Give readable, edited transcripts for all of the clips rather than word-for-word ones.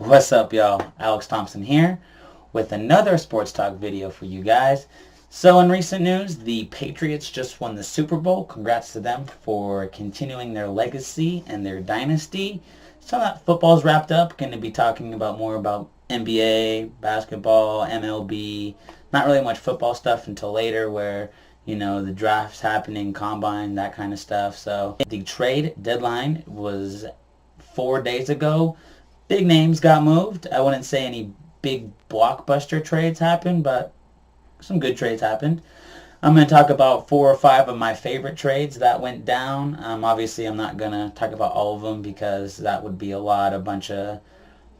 What's up, y'all? Alex Thompson here with another sports talk video for you guys. So in recent news, the Patriots just won the Super Bowl. Congrats to them for continuing their legacy and their dynasty. So that football's wrapped up. Going to be talking about more about NBA, basketball, MLB. Not really much football stuff until later where, the draft's happening, combine, that kind of stuff. So the trade deadline was 4 days ago. Big names got moved. I wouldn't say any big blockbuster trades happened, but some good trades happened. I'm going to talk about 4 or 5 of my favorite trades that went down. Obviously, I'm not going to talk about all of them because that would be a bunch of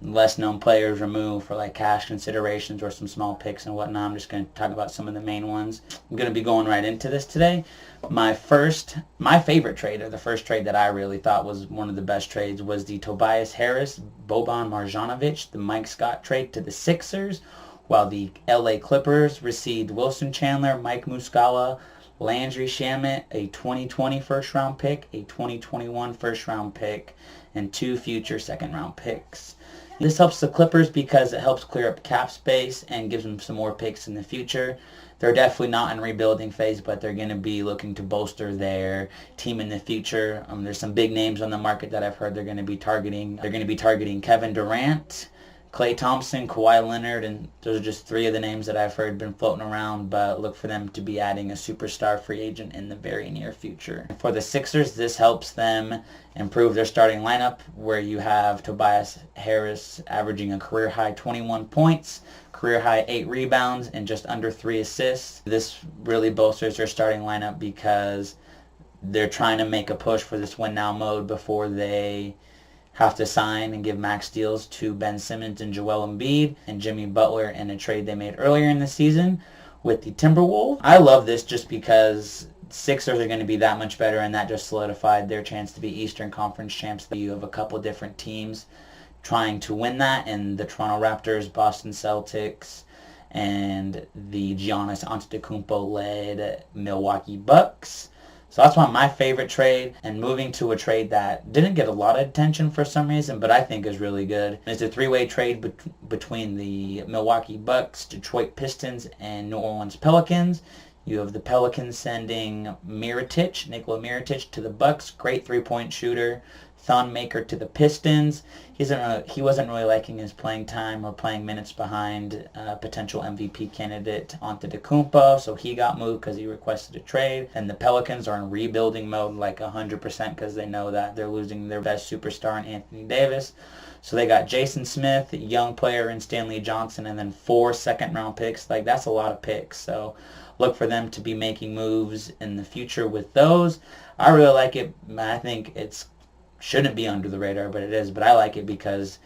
less known players removed for like cash considerations or some small picks and whatnot. I'm just going to talk about some of the main ones. I'm going to be going right into this today. My favorite trade, or the first trade that I really thought was one of the best trades, was the Tobias Harris, Boban Marjanovic, the Mike Scott trade to the Sixers, while the LA Clippers received Wilson Chandler, Mike Muscala, Landry Shamet, a 2020 first-round pick, a 2021 first-round pick, and 2 future second-round picks. This helps the Clippers because it helps clear up cap space and gives them some more picks in the future. They're definitely not in rebuilding phase, but they're going to be looking to bolster their team in the future. There's some big names on the market that I've heard they're going to be targeting. They're going to be targeting Kevin Durant, Klay Thompson, Kawhi Leonard, and those are just 3 of the names that I've heard been floating around, but look for them to be adding a superstar free agent in the very near future. For the Sixers, this helps them improve their starting lineup, where you have Tobias Harris averaging a career-high 21 points, career-high 8 rebounds, and just under 3 assists. This really bolsters their starting lineup because they're trying to make a push for this win-now mode before they have to sign and give max deals to Ben Simmons and Joel Embiid and Jimmy Butler in a trade they made earlier in the season with the Timberwolves. I love this just because Sixers are going to be that much better, and that just solidified their chance to be Eastern Conference champs. You have a couple different teams trying to win that, and the Toronto Raptors, Boston Celtics, and the Giannis Antetokounmpo-led Milwaukee Bucks. So that's one of my favorite trade, and moving to a trade that didn't get a lot of attention for some reason, but I think is really good. It's a 3-way trade between the Milwaukee Bucks, Detroit Pistons, and New Orleans Pelicans. You have the Pelicans sending Nikola Mirotic to the Bucks, great 3-point shooter. Thon Maker to the Pistons. He wasn't really liking his playing time or playing minutes behind potential MVP candidate Antetokounmpo, so he got moved because he requested a trade. And the Pelicans are in rebuilding mode like 100% because they know that they're losing their best superstar in Anthony Davis. So they got Jason Smith, a young player, and Stanley Johnson, and then 4 second-round picks. Like, that's a lot of picks. So look for them to be making moves in the future with those. I really like it. I think it's shouldn't be under the radar, but it is. But I like it because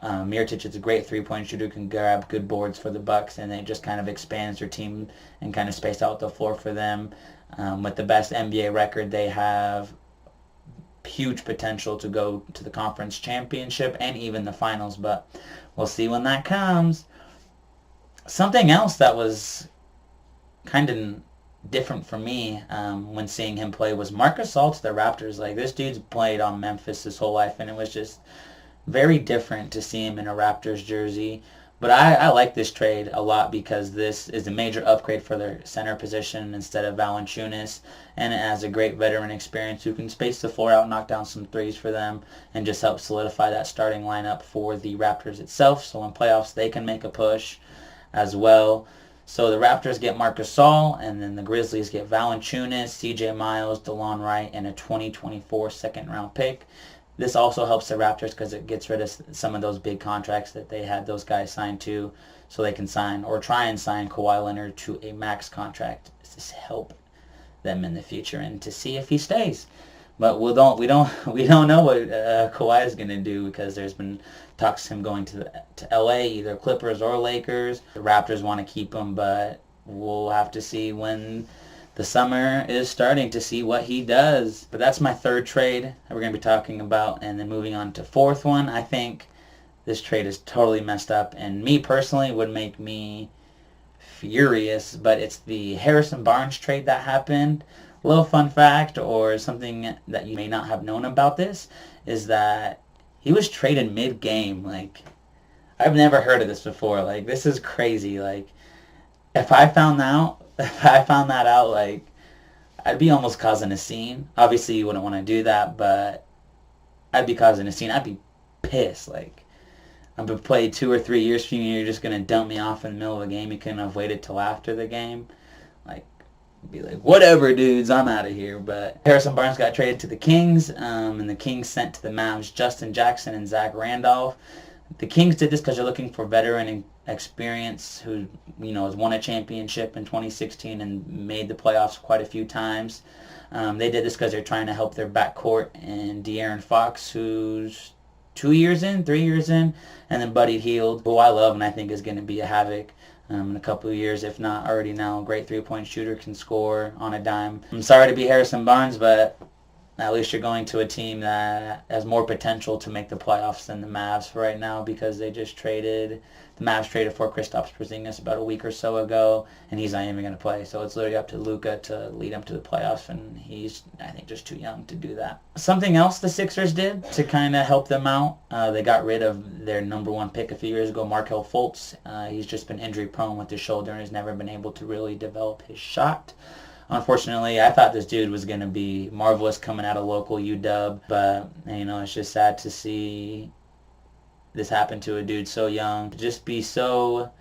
Mirotic is a great 3-point shooter, can grab good boards for the Bucks, and it just kind of expands their team and kind of space out the floor for them. With the best NBA record, they have huge potential to go to the conference championship and even the finals, but we'll see when that comes. Something else that was kind of different for me when seeing him play was Marc Gasol to the Raptors. Like, this dude's played on Memphis his whole life, and it was just very different to see him in a Raptors jersey. But I like this trade a lot because this is a major upgrade for their center position instead of Valanciunas, and it has a great veteran experience who can space the floor out, knock down some threes for them, and just help solidify that starting lineup for the Raptors itself, so in playoffs they can make a push as well. So the Raptors get Marc Gasol, and then the Grizzlies get Valanciunas, CJ Miles, DeLon Wright, and a 2024 second-round pick. This also helps the Raptors because it gets rid of some of those big contracts that they had those guys signed to, so they can sign or try and sign Kawhi Leonard to a max contract to help them in the future and to see if he stays. But we don't know what Kawhi is going to do because there's been talks of him going to LA, either Clippers or Lakers. The Raptors want to keep him, but we'll have to see when the summer is starting to see what he does. But that's my third trade that we're going to be talking about. And then moving on to fourth one, I think this trade is totally messed up, and me personally would make me furious, but it's the Harrison Barnes trade that happened. A little fun fact, or something that you may not have known about this, is that he was traded mid-game. Like, I've never heard of this before. Like, this is crazy. Like, if I found that out, like, I'd be almost causing a scene. Obviously, you wouldn't want to do that, but I'd be causing a scene. I'd be pissed. Like, I've been played 2 or 3 years from you. You're just gonna dump me off in the middle of a game. You couldn't have waited till after the game. Like, be like, whatever, dudes, I'm out of here. But Harrison Barnes got traded to the Kings, and the Kings sent to the Mavs Justin Jackson and Zach Randolph. The Kings did this because they're looking for veteran experience who, has won a championship in 2016 and made the playoffs quite a few times. They did this because they're trying to help their backcourt and De'Aaron Fox, who's 3 years in, and then Buddy Hield, who I love and I think is going to be a havoc in a couple of years, if not already now. Great three-point shooter, can score on a dime. I'm sorry to be Harrison Barnes, but at least you're going to a team that has more potential to make the playoffs than the Mavs right now, because the Mavs traded for Kristaps Porzingis about a week or so ago, and he's not even going to play. So it's literally up to Luka to lead them to the playoffs, and he's, I think, just too young to do that. Something else the Sixers did to kind of help them out, they got rid of their number one pick a few years ago, Markelle Fultz. He's just been injury prone with his shoulder and has never been able to really develop his shot. Unfortunately, I thought this dude was going to be marvelous coming out of local UW, but, it's just sad to see this happen to a dude so young. To just be so,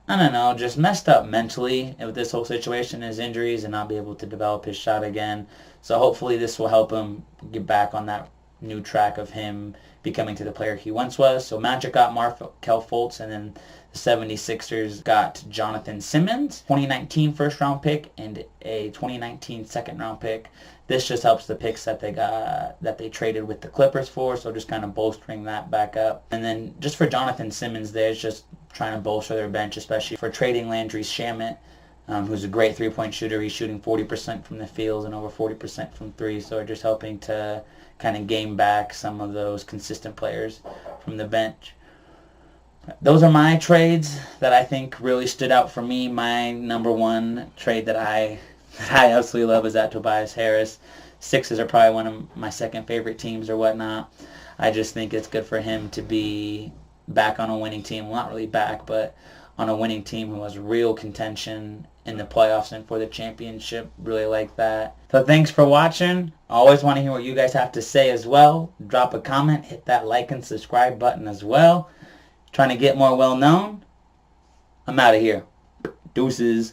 I don't know, just messed up mentally with this whole situation, his injuries, and not be able to develop his shot again. So hopefully this will help him get back on that new track of him becoming to the player he once was. So Magic got Markelle Fultz, and then the 76ers got Jonathan Simmons, 2019 first-round pick, and a 2019 second-round pick. This just helps the picks that they traded with the Clippers for, so just kind of bolstering that back up. And then just for Jonathan Simmons, there's just trying to bolster their bench, especially for trading Landry Shamet, who's a great three-point shooter. He's shooting 40% from the field and over 40% from three, so just helping to kind of gain back some of those consistent players from the bench. Those are my trades that I think really stood out for me. My number one trade that I absolutely love is that Tobias Harris. Sixers are probably one of my second favorite teams or whatnot. I just think it's good for him to be back on a winning team. Well, not really back, but on a winning team who has real contention in the playoffs and for the championship. Really like that. So thanks for watching. I always want to hear what you guys have to say as well. Drop a comment, hit that like and subscribe button as well. Trying to get more well known. I'm out of here. Deuces.